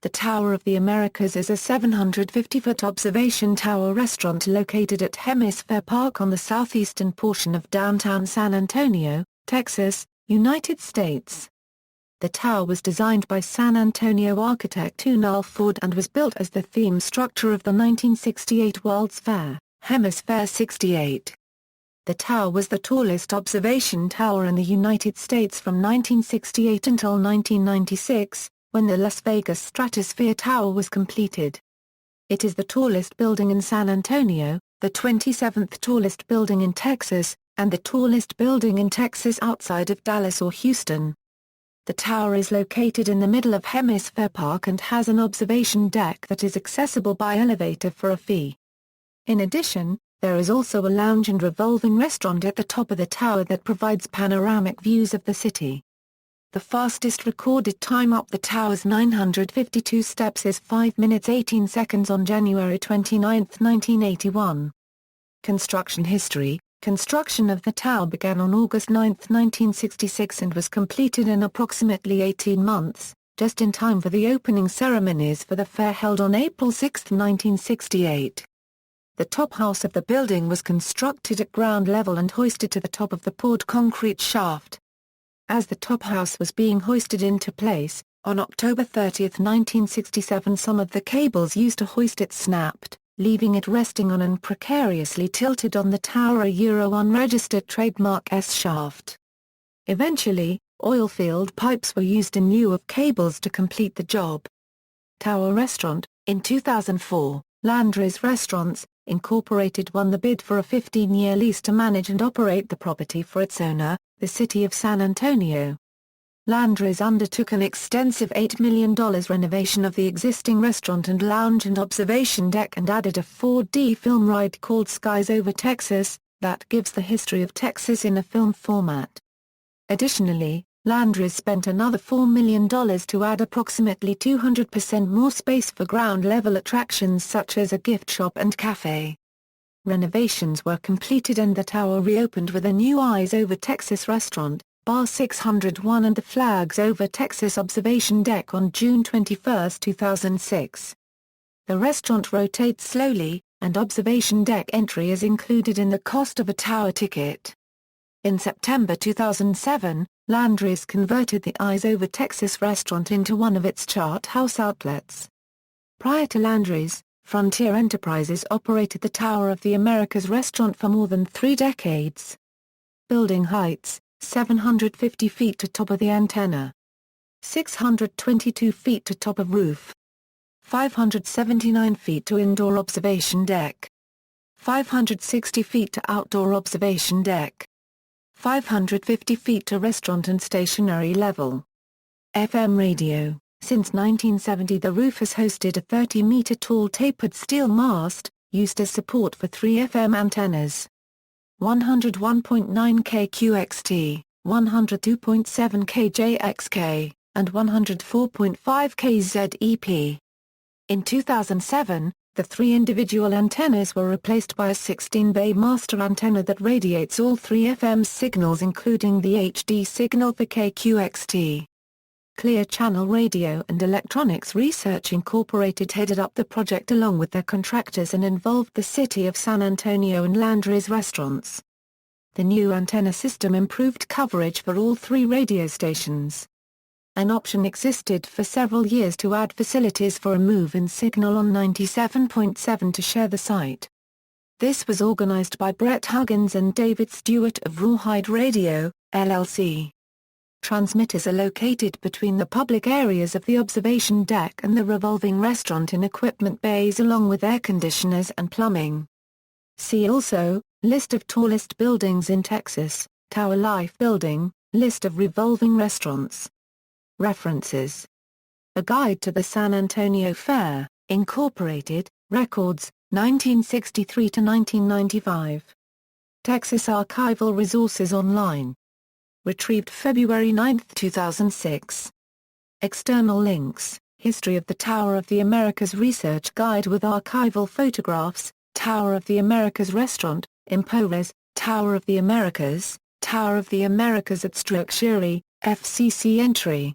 The Tower of the Americas is a 750-foot observation tower restaurant located at HemisFair Park on the southeastern portion of downtown San Antonio, Texas, United States. The tower was designed by San Antonio architect Unal Ford and was built as the theme structure of the 1968 World's Fair, HemisFair 68. The tower was the tallest observation tower in the United States from 1968 until 1996, when the Las Vegas Stratosphere Tower was completed. It is the tallest building in San Antonio, the 27th tallest building in Texas, and the tallest building in Texas outside of Dallas or Houston. The tower is located in the middle of HemisFair Park and has an observation deck that is accessible by elevator for a fee. In addition, there is also a lounge and revolving restaurant at the top of the tower that provides panoramic views of the city. The fastest recorded time up the tower's 952 steps is 5 minutes 18 seconds on January 29, 1981. Construction history. Construction of the tower began on August 9, 1966 and was completed in approximately 18 months, just in time for the opening ceremonies for the fair held on April 6, 1968. The top house of the building was constructed at ground level and hoisted to the top of the poured concrete shaft. As the top house was being hoisted into place, on October 30, 1967 some of the cables used to hoist it snapped, leaving it resting on and precariously tilted on the tower unregistered trademark S shaft. Eventually, oil-filled pipes were used in lieu of cables to complete the job. Tower Restaurant. In 2004, Landry's Restaurants, Incorporated won the bid for a 15-year lease to manage and operate the property for its owner, the City of San Antonio. Landry's undertook an extensive $8 million renovation of the existing restaurant and lounge and observation deck and added a 4D film ride called Skies Over Texas, that gives the history of Texas in a film format. Additionally, Landry's spent another $4 million to add approximately 200% more space for ground-level attractions such as a gift shop and cafe. Renovations were completed and the tower reopened with a new Eyes Over Texas restaurant, Bar 601 and the Flags Over Texas observation deck on June 21, 2006. The restaurant rotates slowly, and observation deck entry is included in the cost of a tower ticket. In September 2007, Landry's converted the Eyes Over Texas restaurant into one of its chart house outlets. Prior to Landry's, Frontier Enterprises operated the Tower of the Americas restaurant for more than 3 decades. Building heights: 750 feet to top of the antenna, 622 feet to top of roof, 579 feet to indoor observation deck, 560 feet to outdoor observation deck, 550 feet to restaurant and stationary level. FM radio. Since 1970 the roof has hosted a 30-meter tall tapered steel mast, used as support for 3 FM antennas. 101.9 kQXT, 102.7 kJXK, and 104.5 kZEP. In 2007, the 3 individual antennas were replaced by a 16-bay master antenna that radiates all 3 FM signals including the HD signal for kQXT. Clear Channel Radio and Electronics Research Incorporated headed up the project along with their contractors and involved the City of San Antonio and Landry's Restaurants. The new antenna system improved coverage for all 3 radio stations. An option existed for several years to add facilities for a move-in signal on 97.7 to share the site. This was organized by Brett Huggins and David Stewart of Rawhide Radio, LLC. Transmitters are located between the public areas of the observation deck and the revolving restaurant in equipment bays along with air conditioners and plumbing. See also, List of tallest buildings in Texas, Tower Life Building, List of revolving restaurants. References. A Guide to the San Antonio Fair, Incorporated, Records, 1963–1995. Texas Archival Resources Online. Retrieved February 9, 2006. External links: History of the Tower of the Americas Research Guide with archival photographs, Tower of the Americas Restaurant, IMPORES, Tower of the Americas at Structure, FCC entry.